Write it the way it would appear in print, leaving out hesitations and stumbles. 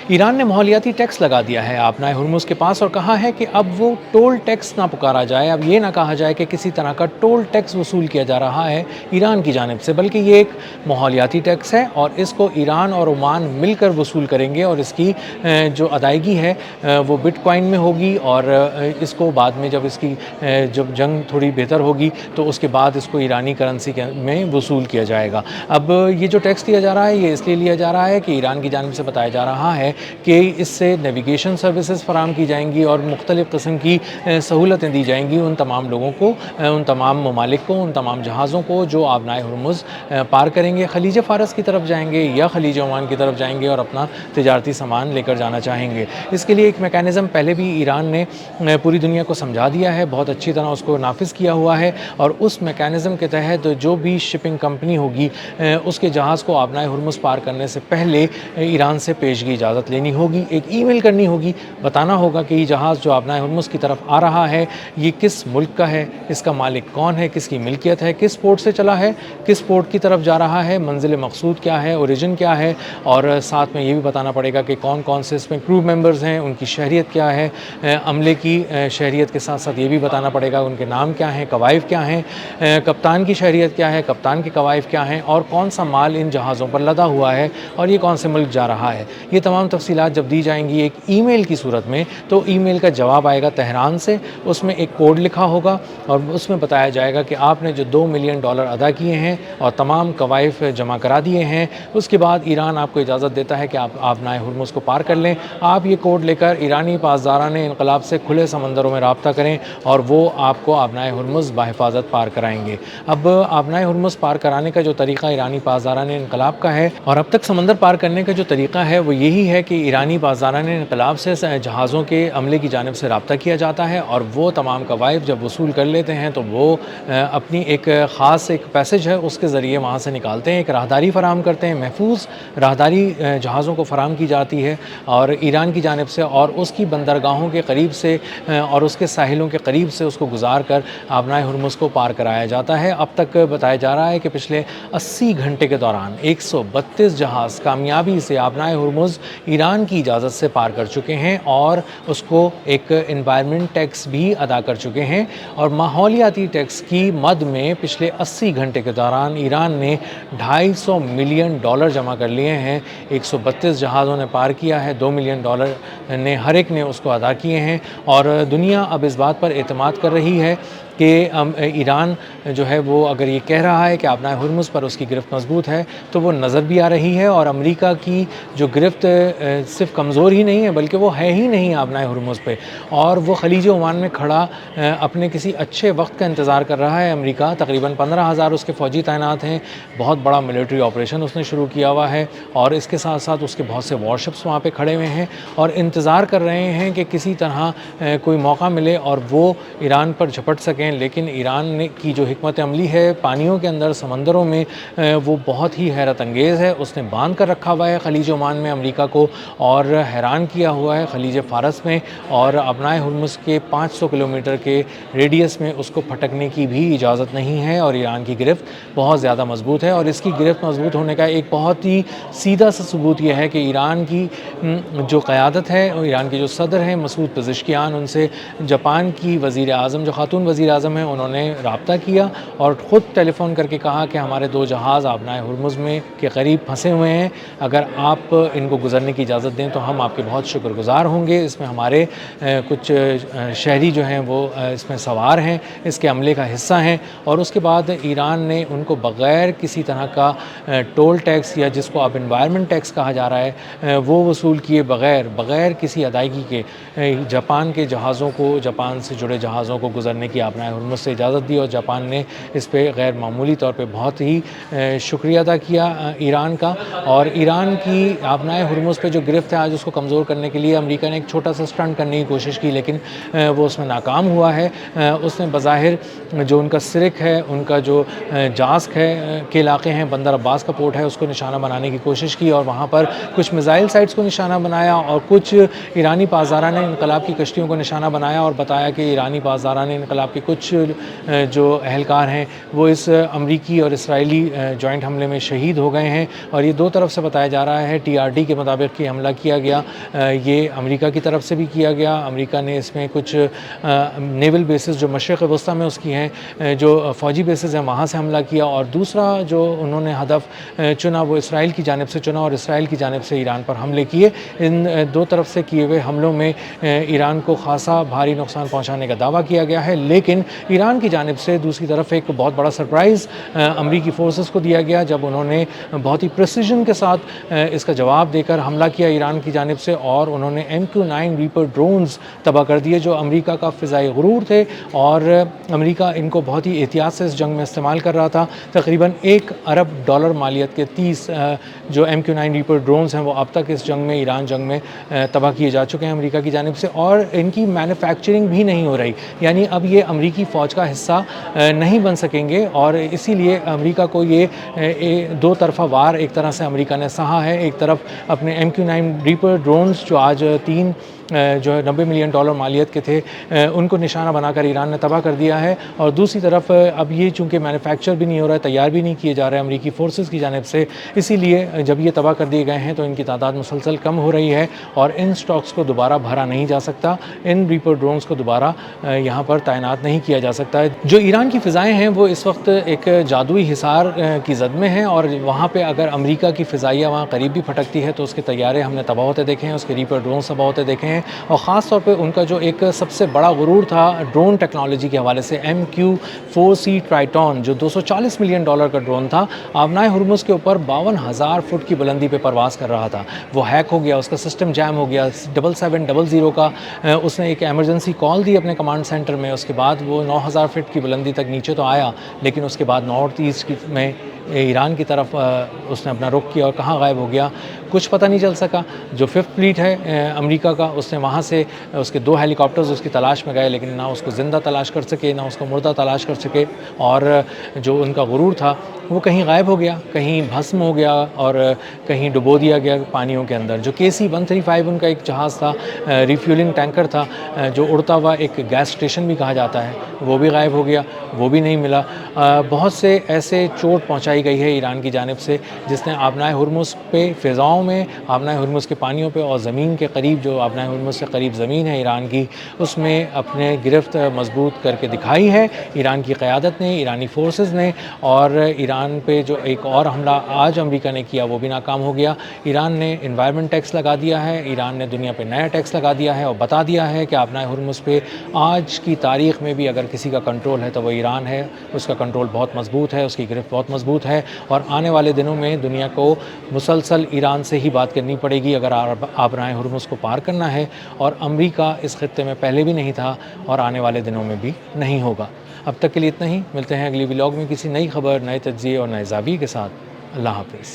ایران نے ماحولیاتی ٹیکس لگا دیا ہے آبنائے ہرمز کے پاس اور کہا ہے کہ اب وہ ٹول ٹیکس نہ پکارا جائے، اب یہ نہ کہا جائے کہ کسی طرح کا ٹول ٹیکس وصول کیا جا رہا ہے ایران کی جانب سے، بلکہ یہ ایک ماحولیاتی ٹیکس ہے اور اس کو ایران اور عمان مل کر وصول کریں گے، اور اس کی جو ادائیگی ہے وہ بٹ کوائن میں ہوگی، اور اس کو بعد میں جب جنگ تھوڑی بہتر ہوگی تو اس کے بعد اس کو ایرانی کرنسی میں وصول کیا جائے گا۔ اب یہ جو ٹیکس دیا جا رہا ہے یہ اس لیے لیا جا رہا ہے کہ ایران کی جانب سے بتایا جا رہا ہے کہ اس سے نیویگیشن سروسز فراہم کی جائیں گی اور مختلف قسم کی سہولتیں دی جائیں گی ان تمام لوگوں کو، ان تمام ممالک کو، ان تمام جہازوں کو جو آبنائے ہرمز پار کریں گے، خلیج فارس کی طرف جائیں گے یا خلیج عمان کی طرف جائیں گے اور اپنا تجارتی سامان لے کر جانا چاہیں گے۔ اس کے لیے ایک میکینزم پہلے بھی ایران نے پوری دنیا کو سمجھا دیا ہے، بہت اچھی طرح اس کو نافذ کیا ہوا ہے، اور اس میکینزم کے تحت جو بھی شپنگ کمپنی ہوگی اس کے جہاز کو آبنائے ہرمز پار کرنے سے پہلے ایران سے پیشگی اجازت لینی ہوگی، ایک ای میل کرنی ہوگی، بتانا ہوگا کہ یہ جہاز جو آبنائے ہرمز کی طرف آ رہا ہے یہ کس ملک کا ہے، اس کا مالک کون ہے، کس کی ملکیت ہے، کس پورٹ سے چلا ہے، کس پورٹ کی طرف جا رہا ہے، منزل مقصود کیا ہے، اوریجن کیا ہے، اور ساتھ میں یہ بھی بتانا پڑے گا کہ کون کون سے اس میں کرو ممبرز ہیں، ان کی شہریت کیا ہے، عملے کی شہریت کے ساتھ ساتھ یہ بھی بتانا پڑے گا ان کے نام کیا ہیں، کوائف کیا ہیں، کپتان کی شہریت کیا ہے، کپتان کے کوائف کیا ہیں، اور کون سا مال ان جہازوں پر لدا ہوا ہے اور یہ کون سے ملک جا رہا ہے۔ یہ تمام تفصیلات جب دی جائیں گی ایک ای میل کی صورت میں، تو ای میل کا جواب آئے گا تہران سے، اس میں ایک کوڈ لکھا ہوگا اور اس میں بتایا جائے گا کہ آپ نے جو $2 ملین ادا کیے ہیں اور تمام کوائف جمع کرا دیے ہیں، اس کے بعد ایران آپ کو اجازت دیتا ہے کہ آپ آبنائے ہرمز کو پار کر لیں۔ آپ یہ کوڈ لے کر ایرانی پاسداران انقلاب سے کھلے سمندروں میں رابطہ کریں اور وہ آپ کو آبنائے ہرمز بحفاظت پار کرائیں گے۔ اب آبنائے ہرمز پار کرانے کا جو طریقہ ایرانی پاسداران انقلاب کا ہے، اور اب تک سمندر پار کرنے کا جو طریقہ ہے وہ یہی ہے کہ ایرانی پاسداران انقلاب سے جہازوں کے عملے کی جانب سے رابطہ کیا جاتا ہے، اور وہ تمام کوائف جب وصول کر لیتے ہیں تو وہ اپنی ایک خاص ایک پیسج ہے اس کے ذریعے وہاں سے نکالتے ہیں، ایک راہداری فراہم کرتے ہیں، محفوظ راہداری جہازوں کو فراہم کی جاتی ہے اور ایران کی جانب سے، اور اس کی بندرگاہوں کے قریب سے اور اس کے ساحلوں کے قریب سے اس کو گزار کر آبنائے ہرمز کو پار کرایا جاتا ہے۔ اب تک بتایا جا رہا ہے کہ پچھلے 80 گھنٹے کے دوران 132 جہاز کامیابی سے آبنائے ہرمز ایران کی اجازت سے پار کر چکے ہیں اور اس کو ایک انوائرمنٹ ٹیکس بھی ادا کر چکے ہیں، اور ماحولیاتی ٹیکس کی مد میں پچھلے 80 گھنٹے کے دوران ایران نے $250 ملین جمع کر لیے ہیں۔ 132 جہازوں نے پار کیا ہے، $2 ملین نے ہر ایک نے اس کو ادا کیے ہیں، اور دنیا اب اس بات پر اعتماد کر رہی ہے کہ ایران جو ہے وہ اگر یہ کہہ رہا ہے کہ آبنائے ہرمز پر اس کی گرفت مضبوط ہے تو وہ نظر بھی آ رہی ہے، اور امریکہ کی جو گرفت صرف کمزور ہی نہیں ہے بلکہ وہ ہے ہی نہیں آبنائے ہرمز پہ، اور وہ خلیج عمان میں کھڑا اپنے کسی اچھے وقت کا انتظار کر رہا ہے۔ امریکہ تقریباً 15,000 اس کے فوجی تعینات ہیں، بہت بڑا ملٹری آپریشن اس نے شروع کیا ہوا ہے، اور اس کے ساتھ ساتھ اس کے بہت سے وارشپس وہاں پہ کھڑے ہوئے ہیں اور انتظار کر رہے ہیں کہ کسی طرح کوئی موقع ملے اور وہ ایران پر جھپٹ سکیں، لیکن ایران کی جو حکمت عملی ہے پانیوں کے اندر، سمندروں میں، وہ بہت ہی حیرت انگیز ہے۔ اس نے باندھ کر رکھا ہوا ہے خلیج عمان میں امریکہ کو، اور حیران کیا ہوا ہے خلیج فارس میں، اور آبنائے ہرمز کے 500 کلومیٹر کے ریڈیس میں اس کو پھٹکنے کی بھی اجازت نہیں ہے، اور ایران کی گرفت بہت زیادہ مضبوط ہے۔ اور اس کی گرفت مضبوط ہونے کا ایک بہت ہی سیدھا سا ثبوت یہ ہے کہ ایران کی جو قیادت ہے، ایران کے جو صدر ہیں مسعود پزشکیان، ان سے جاپان کی وزیر اعظم، جو خاتون وزیر اعظم ہیں، انہوں نے رابطہ کیا اور خود ٹیلی فون کر کے کہا کہ ہمارے 2 جہاز آبنائے ہرمز میں کے قریب پھنسے ہوئے ہیں، اگر آپ ان کو گزرنے کی اجازت دیں تو ہم آپ کے بہت شکر گزار ہوں گے۔ اس میں ہمارے کچھ شہری جو ہیں وہ اس میں سوار ہیں، اس کے عملے کا حصہ ہیں، اور اس کے بعد ایران نے ان کو بغیر کسی طرح کا ٹول ٹیکس، یا جس کو اب انوائرمنٹ ٹیکس کہا جا رہا ہے، وہ وصول کیے بغیر کسی ادائیگی کے جاپان کے جہازوں کو، جاپان سے جڑے جہازوں کو گزرنے کی آبنائے ہرمز سے اجازت دی، اور جاپان نے اس پہ غیر معمولی طور پہ بہت ہی شکریہ ادا کیا ایران کا۔ اور ایران کی آبنائے ہرمز پہ جو گرفت ہے آج، اس کو کمزور کرنے کے لیے امریکہ نے ایک چھوٹا سا اسٹنٹ کرنے کی کوشش کی، لیکن وہ اس میں ناکام ہوا ہے۔ اس نے بظاہر جو ان کا سرک ہے، ان کا جو جاسک ہے کے علاقے ہیں، بندر عباس کا پورٹ ہے، اس کو نشانہ بنانے کی کوشش کی، اور وہاں پر کچھ میزائل سائٹس کو نشانہ بنایا اور کچھ ایرانی پاسداران انقلاب کی کشتیوں کو نشانہ بنایا، اور بتایا کہ ایرانی پاسداران انقلاب کی کچھ کچھ جو اہلکار ہیں وہ اس امریکی اور اسرائیلی جوائنٹ حملے میں شہید ہو گئے ہیں، اور یہ دو طرف سے بتایا جا رہا ہے۔ TRT کے مطابق یہ حملہ کیا گیا، یہ امریکہ کی طرف سے بھی کیا گیا۔ امریکہ نے اس میں کچھ نیول بیسز جو مشرق وسطیٰ میں اس کی ہیں، جو فوجی بیسز ہیں، وہاں سے حملہ کیا، اور دوسرا جو انہوں نے ہدف چنا وہ اسرائیل کی جانب سے چنا، اور اسرائیل کی جانب سے ایران پر حملے کیے۔ ان دو طرف سے کیے ہوئے حملوں میں ایران کو خاصا بھاری نقصان پہنچانے کا دعویٰ کیا گیا ہے، لیکن ایران کی جانب سے دوسری طرف ایک بہت بڑا سرپرائز امریکی فورسز کو دیا گیا جب انہوں نے بہت ہی پریسیجن کے ساتھ اس کا جواب دے کر حملہ کیا ایران کی جانب سے، اور انہوں نے MQ-9 ریپر ڈرونز تباہ کر دیے جو امریکہ کا فضائی غرور تھے، اور امریکہ ان کو بہت ہی احتیاط سے اس جنگ میں استعمال کر رہا تھا۔ تقریباً $1 ارب مالیت کے 30 جو MQ-9 ریپر ڈرونز ہیں وہ اب تک اس جنگ میں، ایران جنگ میں تباہ کیے جا چکے ہیں امریکہ کی جانب سے، اور ان کی مینوفیکچرنگ بھی نہیں ہو رہی، یعنی اب یہ امریکی فوج کا حصہ نہیں بن سکیں گے، اور اسی لیے امریکہ کو یہ دو طرفہ وار ایک طرح سے امریکہ نے سہا ہے۔ ایک طرف اپنے MQ-9 ریپر ڈرونز جو آج 3 جو $90 ملین مالیت کے تھے ان کو نشانہ بنا کر ایران نے تباہ کر دیا ہے، اور دوسری طرف اب یہ چونکہ مینوفیکچر بھی نہیں ہو رہا ہے، تیار بھی نہیں کیے جا رہے امریکی فورسز کی جانب سے، اسی لیے جب یہ تباہ کر دیے گئے ہیں تو ان کی تعداد مسلسل کم ہو رہی ہے، اور ان سٹاکس کو دوبارہ بھرا نہیں جا سکتا، ان ریپر ڈرونز کو دوبارہ یہاں پر تعینات نہیں کیا جا سکتا ہے۔ جو ایران کی فضائیں ہیں وہ اس وقت ایک جادوئی حصار کی زد میں ہیں، اور وہاں پہ اگر امریکہ کی فضائیہ وہاں قریب بھی پھٹکتی ہے تو اس کے طیارے ہم نے تباہ ہوتے دیکھے ہیں، اس کے ریپر ڈرونز تباہ ہوتے دیکھے ہیں، اور خاص طور پہ ان کا جو ایک سب سے بڑا غرور تھا ڈرون ٹیکنالوجی کے حوالے سے، MQ-4C ٹرائٹون جو $240 ملین کا ڈرون تھا، آبنائے ہرمز کے اوپر 52,000 فٹ کی بلندی پہ پرواز کر رہا تھا، وہ ہیک ہو گیا، اس کا سسٹم جیم ہو گیا۔ 7700 کا اس نے ایک ایمرجنسی کال دی اپنے کمانڈ سینٹر میں، اس کے بعد وہ 9,000 فٹ کی بلندی تک نیچے تو آیا، لیکن اس کے بعد نارتھ ایسٹ میں ایران کی طرف اس نے اپنا رخ کیا، اور کہاں غائب ہو گیا کچھ پتہ نہیں چل سکا۔ جو 5th فلیٹ ہے امریکہ کا، اس نے وہاں سے اس کے 2 ہیلی کاپٹرز اس کی تلاش میں گئے، لیکن نہ اس کو زندہ تلاش کر سکے نہ اس کو مردہ تلاش کر سکے، اور جو ان کا غرور تھا وہ کہیں غائب ہو گیا، کہیں بھسم ہو گیا، اور کہیں ڈبو دیا گیا پانیوں کے اندر۔ جو KC-135 ان کا ایک جہاز تھا، ریفیولنگ ٹینکر تھا، جو اڑتا ہوا ایک گیس اسٹیشن بھی کہا جاتا ہے، وہ بھی غائب ہو گیا، وہ بھی نہیں ملا۔ بہت سے ایسے چوٹ پہنچائی گئی ہے ایران کی جانب سے جس نے آبنائے ہرمز پہ، فضاؤں میں، آبنائے ہرمز کے پانیوں پہ، اور زمین کے قریب جو آبنائے ہرمز سے قریب زمین ہے ایران کی، اس میں اپنے گرفت مضبوط کر کے دکھائی ہے ایران کی قیادت نے، ایرانی فورسز نے، اور ایران پہ جو ایک اور حملہ آج امریکہ نے کیا وہ بھی ناکام ہو گیا۔ ایران نے انوائرمنٹ ٹیکس لگا دیا ہے، ایران نے دنیا پہ نیا ٹیکس لگا دیا ہے، اور بتا دیا ہے کہ آبنائے ہرمز پہ آج کی تاریخ میں بھی اگر کسی کا کنٹرول ہے تو وہ ایران ہے، اس کا کنٹرول بہت مضبوط ہے، اس کی گرفت بہت مضبوط ہے، اور آنے والے دنوں میں دنیا کو مسلسل ایران سے ہی بات کرنی پڑے گی اگر آبنائے ہرمز کو پار کرنا ہے، اور امریکہ اس خطے میں پہلے بھی نہیں تھا اور آنے والے دنوں میں بھی نہیں ہوگا۔ اب تک کے لیے اتنا ہی، ملتے ہیں اگلی ولاگ میں کسی نئی خبر، نئے تجزیے اور نئے زاویے کے ساتھ۔ اللہ حافظ۔